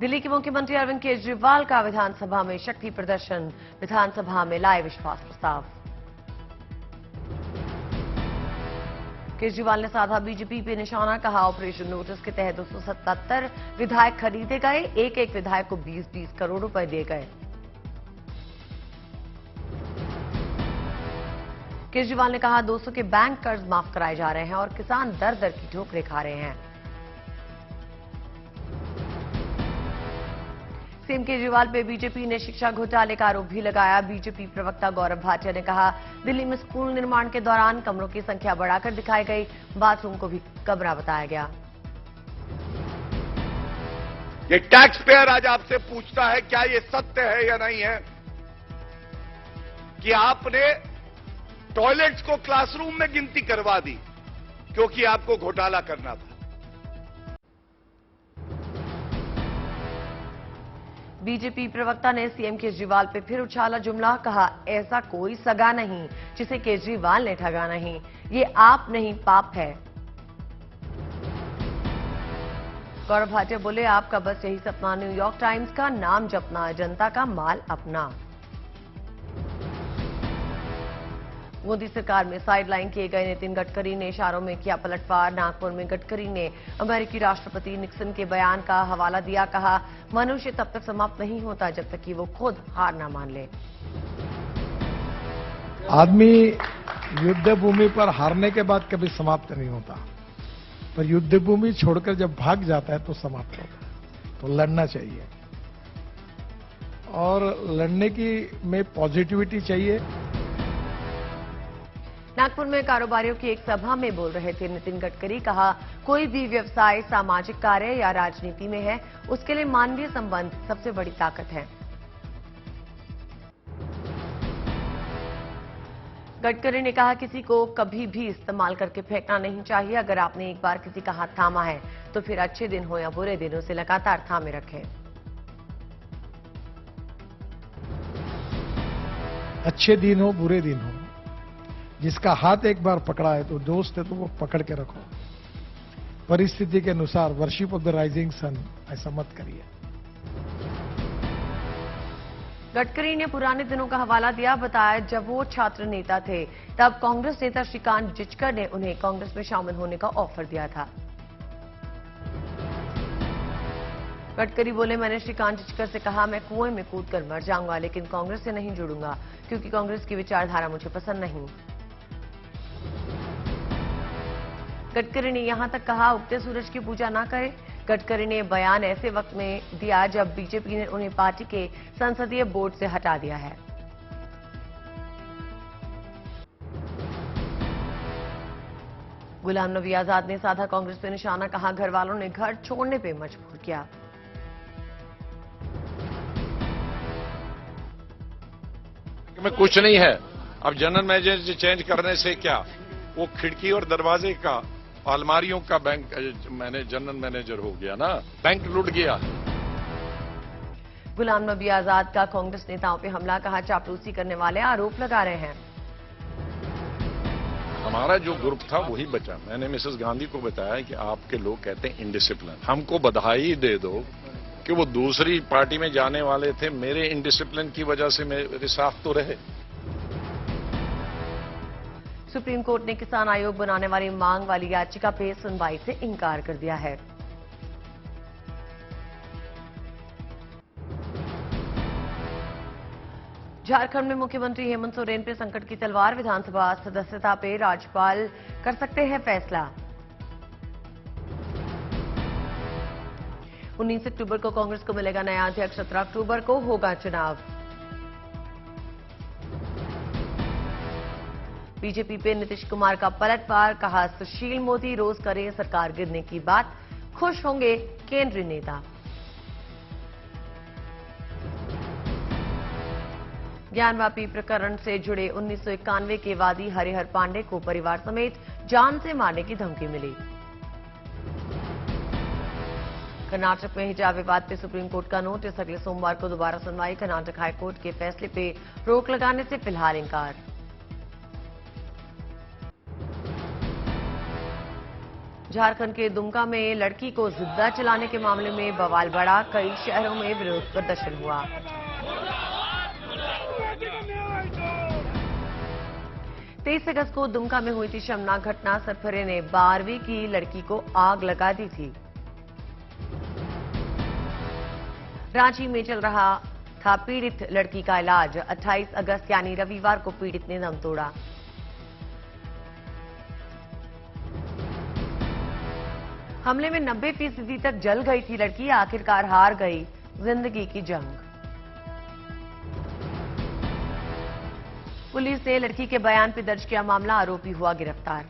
दिल्ली के मुख्यमंत्री अरविंद केजरीवाल का विधानसभा में शक्ति प्रदर्शन, विधानसभा में लाए विश्वास प्रस्ताव। केजरीवाल ने साधा बीजेपी पे निशाना, कहा ऑपरेशन नोटिस के तहत 277 विधायक खरीदे गए, एक एक विधायक को 20-20 करोड़ रुपए दिए गए। केजरीवाल ने कहा 200 के बैंक कर्ज माफ कराए जा रहे हैं और किसान दर दर की ठोकरें खा रहे हैं। सीएम केजरीवाल पे बीजेपी ने शिक्षा घोटाले का आरोप भी लगाया। बीजेपी प्रवक्ता गौरव भाटिया ने कहा दिल्ली में स्कूल निर्माण के दौरान कमरों की संख्या बढ़ाकर दिखाई गई, बाथरूम को भी कमरा बताया गया। ये टैक्स पेयर आज आपसे पूछता है क्या ये सत्य है या नहीं है कि आपने टॉयलेट्स को क्लासरूम में गिनती करवा दी क्योंकि आपको घोटाला करना था। बीजेपी प्रवक्ता ने सीएम केजरीवाल पे फिर उछाला जुमला, कहा ऐसा कोई सगा नहीं जिसे केजरीवाल ने ठगा नहीं, ये आप नहीं पाप है। गौरव भाटिया बोले आपका बस यही सपना न्यूयॉर्क टाइम्स का नाम जपना, जनता का माल अपना। मोदी सरकार में साइडलाइन किए गए नितिन गडकरी ने इशारों में किया पलटवार। नागपुर में गडकरी ने अमेरिकी राष्ट्रपति निक्सन के बयान का हवाला दिया, कहा मनुष्य तब तक समाप्त नहीं होता जब तक कि वो खुद हार ना मान ले। आदमी युद्ध भूमि पर हारने के बाद कभी समाप्त नहीं होता, पर युद्ध भूमि छोड़कर जब भाग जाता है तो समाप्त होता है। तो लड़ना चाहिए और लड़ने की में पॉजिटिविटी चाहिए। नागपुर में कारोबारियों की एक सभा में बोल रहे थे नितिन गडकरी, कहा कोई भी व्यवसाय सामाजिक कार्य या राजनीति में है, उसके लिए मानवीय संबंध सबसे बड़ी ताकत है। गडकरी ने कहा किसी को कभी भी इस्तेमाल करके फेंकना नहीं चाहिए। अगर आपने एक बार किसी का हाथ थामा है तो फिर अच्छे दिन हो या बुरे दिन उसे लगातार थामे रखें। अच्छे दिन हो बुरे दिन हो, जिसका हाथ एक बार पकड़ा है तो दोस्त है तो वो पकड़ के रखो। परिस्थिति के अनुसार worship of the rising sun ऐसा मत करिए। गडकरी ने पुराने दिनों का हवाला दिया, बताया जब वो छात्र नेता थे तब कांग्रेस नेता श्रीकांत जिचकर ने उन्हें कांग्रेस में शामिल होने का ऑफर दिया था। गडकरी बोले मैंने श्रीकांत जिचकर से कहा मैं कुएं में कूदकर मर जाऊंगा लेकिन कांग्रेस से नहीं जुड़ूंगा क्योंकि कांग्रेस की विचारधारा मुझे पसंद नहीं। गडकरी ने यहां तक कहा उगते सूरज की पूजा ना करें। गडकरी ने बयान ऐसे वक्त में दिया जब बीजेपी ने उन्हें पार्टी के संसदीय बोर्ड से हटा दिया है। गुलाम नबी आजाद ने साधा कांग्रेस पे निशाना, कहा घर वालों ने घर छोड़ने पे मजबूर किया। में कुछ नहीं है, अब जनरल मैनेजर चेंज करने से क्या, वो खिड़की और दरवाजे का अलमारियों का बैंक जनरल मैनेजर हो गया ना, बैंक लूट गया। गुलाम नबी आजाद का कांग्रेस नेताओं पे हमला, कहा चापलूसी करने वाले आरोप लगा रहे हैं। हमारा जो ग्रुप था वही बचा। मैंने मिसेस गांधी को बताया कि आपके लोग कहते हैं इनडिसिप्लिन, हमको बधाई दे दो कि वो दूसरी पार्टी में जाने वाले थे, मेरे इनडिसिप्लिन की वजह से मेरे साथ तो रहे। सुप्रीम कोर्ट ने किसान आयोग बनाने वाली मांग वाली याचिका पे सुनवाई से इनकार कर दिया है। झारखंड में मुख्यमंत्री हेमंत सोरेन पे संकट की तलवार, विधानसभा सदस्यता पे राज्यपाल कर सकते हैं फैसला। 19 अक्टूबर को कांग्रेस को मिलेगा नया अध्यक्ष, 17 अक्टूबर को होगा चुनाव। बीजेपी पे नीतीश कुमार का पलटवार, कहा सुशील मोदी रोज करें सरकार गिरने की बात, खुश होंगे केंद्रीय नेता। ज्ञानवापी प्रकरण से जुड़े 1991 के वादी हरिहर पांडे को परिवार समेत जान से मारने की धमकी मिली। कर्नाटक में हिजाब विवाद पे सुप्रीम कोर्ट का नोटिस, अगले सोमवार को दोबारा सुनवाई। कर्नाटक हाईकोर्ट के फैसले पे रोक लगाने से फिलहाल इंकार। झारखंड के दुमका में लड़की को जिंदा चलाने के मामले में बवाल बढ़ा, कई शहरों में विरोध प्रदर्शन हुआ। 23 अगस्त को दुमका में हुई थी शर्मनाक घटना। सरफरे ने 12वीं की लड़की को आग लगा दी थी। रांची में चल रहा था पीड़ित लड़की का इलाज। 28 अगस्त यानी रविवार को पीड़ित ने दम तोड़ा। हमले में 90% तक जल गई थी लड़की, आखिरकार हार गई जिंदगी की जंग। पुलिस ने लड़की के बयान पर दर्ज किया मामला, आरोपी हुआ गिरफ्तार।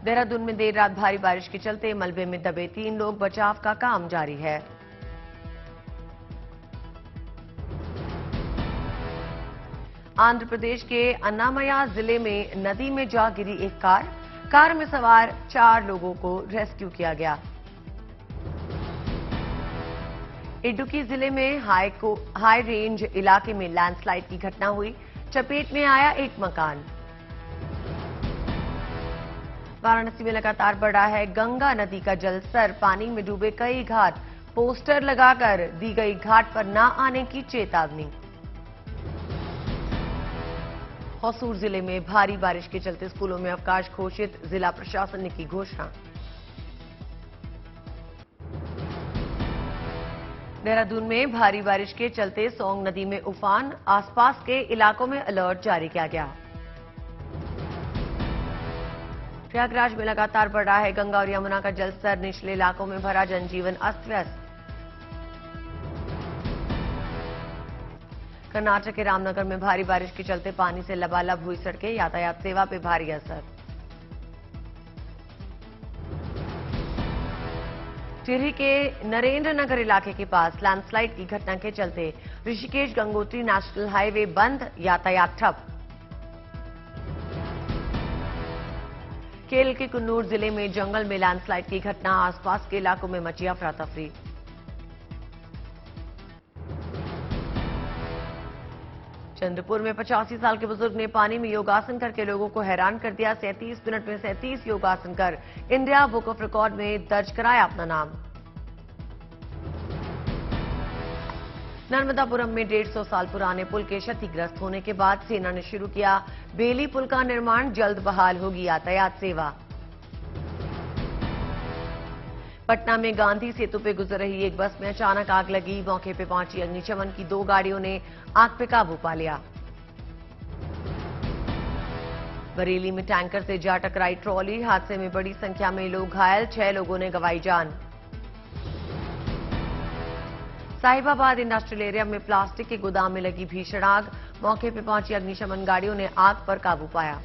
देहरादून में देर रात भारी बारिश के चलते मलबे में दबे 3 लोग, बचाव का काम जारी है। आंध्र प्रदेश के अन्नामया जिले में नदी में जा गिरी एक कार में सवार 4 लोगों को रेस्क्यू किया गया। इडुक्की जिले में हाई रेंज इलाके में लैंडस्लाइड की घटना हुई, चपेट में आया एक मकान। वाराणसी में लगातार बढ़ रहा है गंगा नदी का जलस्तर, पानी में डूबे कई घाट, पोस्टर लगाकर दी गई घाट पर न आने की चेतावनी। होसूर जिले में भारी बारिश के चलते स्कूलों में अवकाश घोषित, जिला प्रशासन ने की घोषणा। देहरादून में भारी बारिश के चलते सोंग नदी में उफान, आसपास के इलाकों में अलर्ट जारी किया गया। प्रयागराज में लगातार बढ़ रहा है गंगा और यमुना का जलस्तर, निचले इलाकों में भरा जनजीवन अस्त व्यस्त। कर्नाटक के रामनगर में भारी बारिश के चलते पानी से लबालब हुई सड़कें, यातायात सेवा पे भारी असर। टिहरी के नरेंद्र नगर इलाके के पास लैंडस्लाइड की घटना के चलते ऋषिकेश गंगोत्री नेशनल हाईवे बंद, यातायात ठप। केरल के कुन्नूर जिले में जंगल में लैंडस्लाइड की घटना, आसपास के इलाकों में मची अफरा तफरी। चंद्रपुर में 85 साल के बुजुर्ग ने पानी में योगासन करके लोगों को हैरान कर दिया। 37 मिनट में 37 योगासन कर इंडिया बुक ऑफ रिकॉर्ड में दर्ज कराया अपना नाम। नर्मदापुरम में 150 साल पुराने पुल के क्षतिग्रस्त होने के बाद सेना ने शुरू किया बेली पुल का निर्माण, जल्द बहाल होगी यातायात सेवा। पटना में गांधी सेतु पे गुजर रही एक बस में अचानक आग लगी, मौके पे पहुंची अग्निशमन की 2 गाड़ियों ने आग पे काबू पा लिया। बरेली में टैंकर से जा टकराई ट्रॉली, हादसे में बड़ी संख्या में लोग घायल, 6 लोगों ने गंवाई जान। साहिबाबाद इंडस्ट्रियल एरिया में प्लास्टिक के गोदाम में लगी भीषण आग, मौके पर पहुंची अग्निशमन गाड़ियों ने आग पर काबू पाया।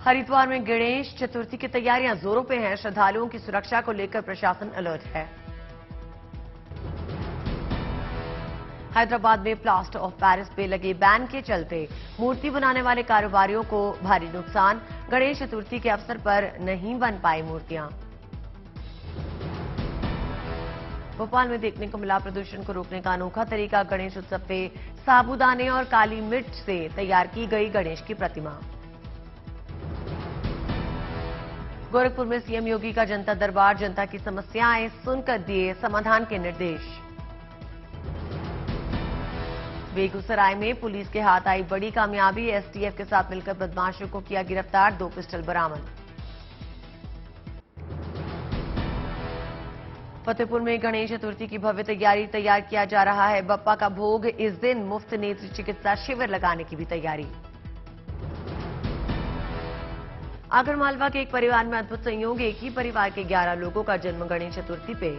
हरिद्वार में गणेश चतुर्थी की तैयारियां जोरों पे हैं, श्रद्धालुओं की सुरक्षा को लेकर प्रशासन अलर्ट है। हैदराबाद में प्लास्टर ऑफ पेरिस पे लगे बैन के चलते मूर्ति बनाने वाले कारोबारियों को भारी नुकसान, गणेश चतुर्थी के अवसर पर नहीं बन पाई मूर्तियां। भोपाल में देखने को मिला प्रदूषण को रोकने का अनोखा तरीका, गणेश उत्सव पे साबूदाने और काली मिर्च से तैयार की गई गणेश की प्रतिमा। गोरखपुर में सीएम योगी का जनता दरबार, जनता की समस्याएं सुनकर दिए समाधान के निर्देश। बेगूसराय में पुलिस के हाथ आई बड़ी कामयाबी, एसटीएफ के साथ मिलकर बदमाशों को किया गिरफ्तार, 2 पिस्टल बरामद। फतेहपुर में गणेश चतुर्थी की भव्य तैयार किया जा रहा है, बप्पा का भोग इस दिन, मुफ्त नेत्र चिकित्सा शिविर लगाने की भी तैयारी। आगरमालवा के एक परिवार में अद्भुत संयोग, एक ही परिवार के 11 लोगों का जन्म गणेश चतुर्थी पे।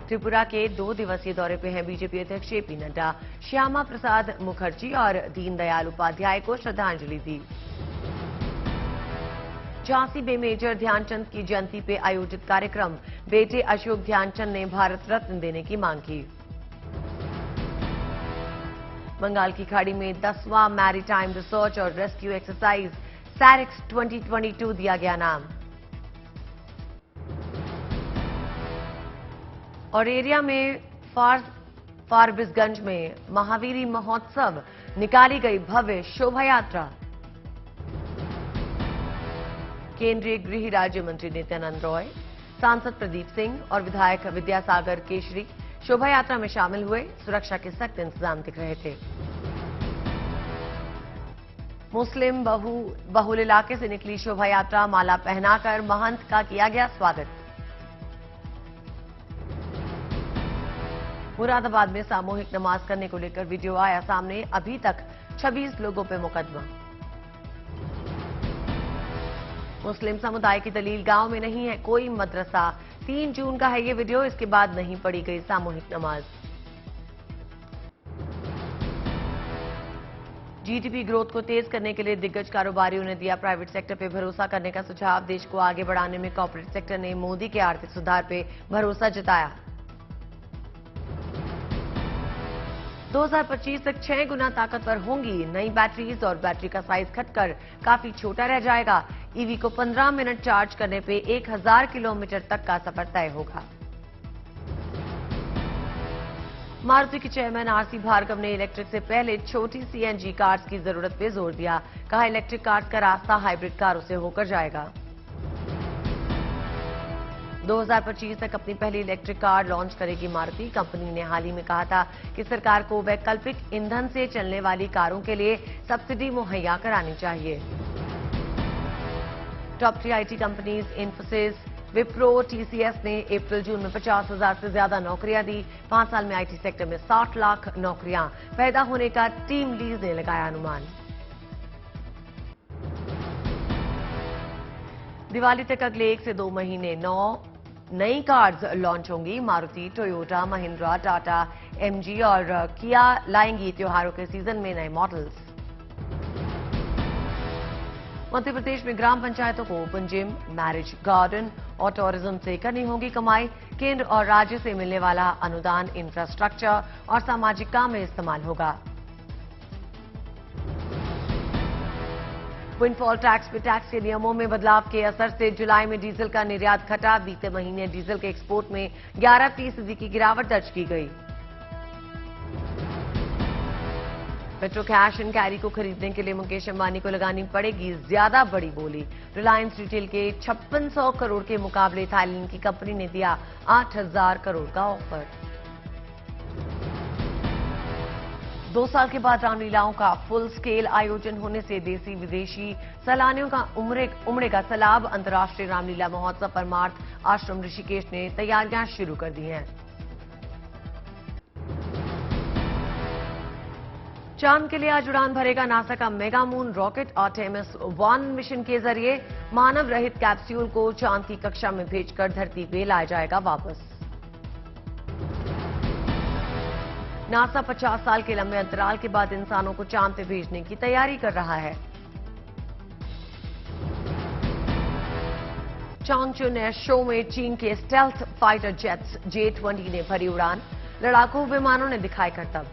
त्रिपुरा के 2 दिवसीय दौरे पे हैं बीजेपी अध्यक्ष जेपी नड्डा, श्यामा प्रसाद मुखर्जी और दीनदयाल उपाध्याय को श्रद्धांजलि दी। झांसी में मेजर ध्यानचंद की जयंती पे आयोजित कार्यक्रम, बेटे अशोक ध्यानचंद ने भारत रत्न देने की मांग की। बंगाल की खाड़ी में 10वां मैरीटाइम रिसर्च और रेस्क्यू एक्सरसाइज सैरिक्स 2022 दिया गया नाम। और एरिया में फारबिसगंज में महावीरी महोत्सव निकाली गई भव्य शोभा यात्रा। केंद्रीय गृह राज्य मंत्री नित्यानंद रॉय, सांसद प्रदीप सिंह और विधायक विद्यासागर केशरी शोभा यात्रा में शामिल हुए। सुरक्षा के सख्त इंतजाम दिख रहे थे। मुस्लिम बहुल इलाके से निकली शोभा यात्रा माला पहनाकर महंत का किया गया स्वागत। मुरादाबाद में सामूहिक नमाज करने को लेकर वीडियो आया सामने। अभी तक 26 लोगों पर मुकदमा। मुस्लिम समुदाय की दलील, गांव में नहीं है कोई मदरसा। 3 जून का है ये वीडियो। इसके बाद नहीं पढ़ी गई सामूहिक नमाज। जीडीपी ग्रोथ को तेज करने के लिए दिग्गज कारोबारियों ने दिया प्राइवेट सेक्टर पे भरोसा करने का सुझाव। देश को आगे बढ़ाने में कॉर्पोरेट सेक्टर ने मोदी के आर्थिक सुधार पे भरोसा जताया। 2025 तक 6 गुना ताकतवर होंगी नई बैटरीज और बैटरी का साइज घटकर काफी छोटा रह जाएगा। ईवी को 15 मिनट चार्ज करने पे 1000 किलोमीटर तक का सफर तय होगा। मारुति के चेयरमैन आरसी भार्गव ने इलेक्ट्रिक से पहले छोटी सीएनजी कार्स की जरूरत पे जोर दिया। कहा, इलेक्ट्रिक कार्स का रास्ता हाइब्रिड कारों से होकर जाएगा। 2025 तक अपनी पहली इलेक्ट्रिक कार लॉन्च करेगी मारुति। कंपनी ने हाल ही में कहा था कि सरकार को वैकल्पिक ईंधन से चलने वाली कारों के लिए सब्सिडी मुहैया करानी चाहिए। Top 3 IT companies Infosys, Wipro, TCS ने अप्रैल-जून में 50,000 से ज्यादा नौकरियां दी। 5 साल में आईटी सेक्टर में 60 लाख नौकरियां पैदा होने का टीम लीज ने लगाया अनुमान। दिवाली तक अगले 1 से 2 महीने 9 नई कार्स लॉन्च होंगी। मारुति, टोयोटा, महिंद्रा, टाटा, एमजी और किया लाएंगी त्योहारों के सीजन में नए मॉडल्स। मध्य प्रदेश में ग्राम पंचायतों को ओपन जिम, मैरिज गार्डन और टूरिज्म से करनी होगी कमाई। केंद्र और राज्य से मिलने वाला अनुदान इंफ्रास्ट्रक्चर और सामाजिक काम में इस्तेमाल होगा। विंडफॉल टैक्स पे टैक्स के नियमों में बदलाव के असर से जुलाई में डीजल का निर्यात घटा। बीते महीने डीजल के एक्सपोर्ट में 11% की गिरावट दर्ज की गई। मेट्रो कैश एंड कैरी को खरीदने के लिए मुकेश अंबानी को लगानी पड़ेगी ज्यादा बड़ी बोली। रिलायंस रिटेल के 5600 करोड़ के मुकाबले थाईलैंड की कंपनी ने दिया 8000 करोड़ का ऑफर। 2 साल के बाद रामलीलाओं का फुल स्केल आयोजन होने से देसी विदेशी सैलानियों का उमड़ेगा सैलाब। अंतर्राष्ट्रीय रामलीला महोत्सव परमार्थ आश्रम ऋषिकेश ने तैयारियां शुरू कर दी हैं। चांद के लिए आज उड़ान भरेगा नासा का mega moon rocket. Artemis 1 mission के जरिए मानव रहित कैप्सूल को चांद की कक्षा में भेजकर धरती पे लाया जाएगा वापस। नासा 50 साल के लंबे अंतराल के बाद इंसानों को चांद पे भेजने की तैयारी कर रहा है। चांगचुन एयर शो में चीन के स्टेल्थ फाइटर जेट्स J-20 ने भरी उड़ान। लड़ाकू विमानों ने दिखाए करतब।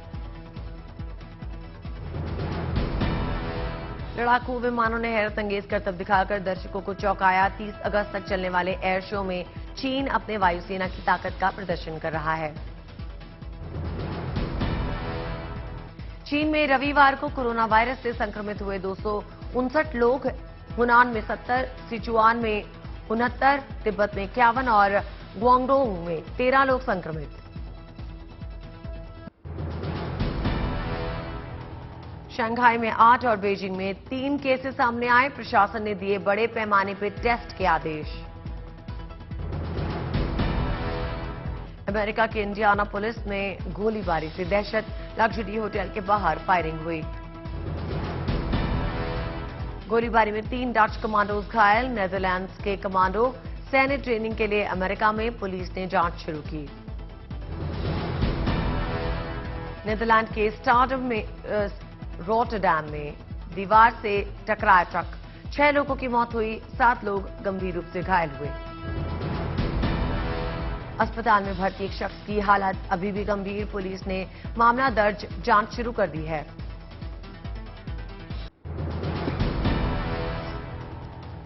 लड़ाकू विमानों ने हैरत अंगेज करतब दिखाकर दर्शकों को चौंकाया। 30 अगस्त तक चलने वाले एयर शो में चीन अपने वायुसेना की ताकत का प्रदर्शन कर रहा है। चीन में रविवार को कोरोना वायरस से संक्रमित हुए 259 लोग। हुनान में 70, सिचुआन में 69, तिब्बत में 51 और ग्वांगडोंग में 13 लोग संक्रमित। शंघाई में 8 और बीजिंग में 3 केसेस सामने आए। प्रशासन ने दिए बड़े पैमाने पर टेस्ट के आदेश। अमेरिका के इंडियाना पुलिस में गोलीबारी से दहशत। लग्जरी होटल के बाहर फायरिंग हुई। गोलीबारी में 3 डच कमांडोज घायल। नेदरलैंड्स के कमांडो सैन्य ट्रेनिंग के लिए अमेरिका में। पुलिस ने जांच शुरू की। नेदरलैंड के स्टार्डम में रॉटरडैम में दीवार से टकराया ट्रक। 6 लोगों की मौत हुई, 7 लोग गंभीर रूप से घायल हुए। अस्पताल में भर्ती एक शख्स की हालत अभी भी गंभीर। पुलिस ने मामला दर्ज, जांच शुरू कर दी है।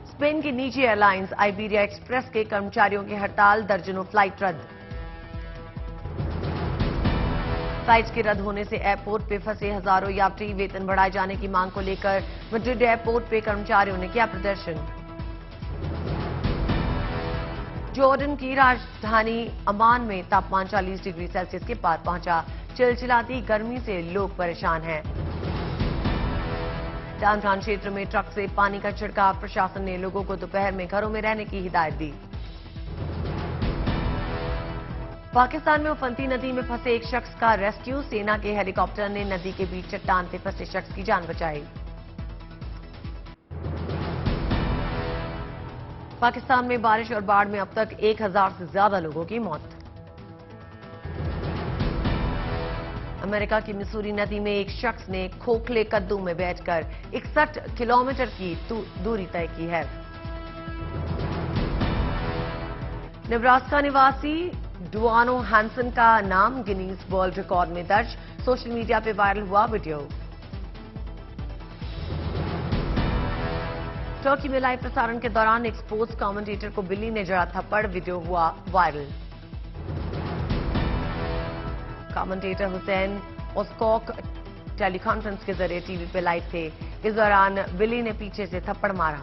स्पेन की निजी एयरलाइंस आइबेरिया एक्सप्रेस के कर्मचारियों की हड़ताल। दर्जनों फ्लाइट रद्द। फ्लाइट्स के रद्द होने से एयरपोर्ट पे फंसे हजारों यात्री। वेतन बढ़ाए जाने की मांग को लेकर मैड्रिड एयरपोर्ट पे कर्मचारियों ने किया प्रदर्शन। जॉर्डन की राजधानी अमान में तापमान 40 डिग्री सेल्सियस के पार पहुंचा। चिलचिलाती गर्मी से लोग परेशान हैं। डाउनटाउन क्षेत्र में ट्रक से पानी का छिड़काव। प्रशासन ने लोगों को दोपहर में घरों में रहने की हिदायत दी। पाकिस्तान में उफनती नदी में फंसे एक शख्स का रेस्क्यू। सेना के हेलीकॉप्टर ने नदी के बीच चट्टान से फंसे शख्स की जान बचाई। पाकिस्तान में बारिश और बाढ़ में अब तक 1000 से ज्यादा लोगों की मौत। अमेरिका की मिसूरी नदी में एक शख्स ने खोखले कद्दू में बैठकर 61 किलोमीटर की दूरी तय की है। नेब्रास्का निवासी डुआनो हैंसन का नाम गिनीज वर्ल्ड रिकॉर्ड में दर्ज। सोशल मीडिया पे वायरल हुआ वीडियो। टर्की में लाइव प्रसारण के दौरान एक स्पोर्ट्स कमेंटेटर को बिल्ली ने जड़ा थप्पड़। वीडियो हुआ वायरल। कमेंटेटर हुसैन ओस्कॉक टेलीकॉन्फ्रेंस के जरिए टीवी पे लाइव थे। इस दौरान बिल्ली ने पीछे से थप्पड़ मारा।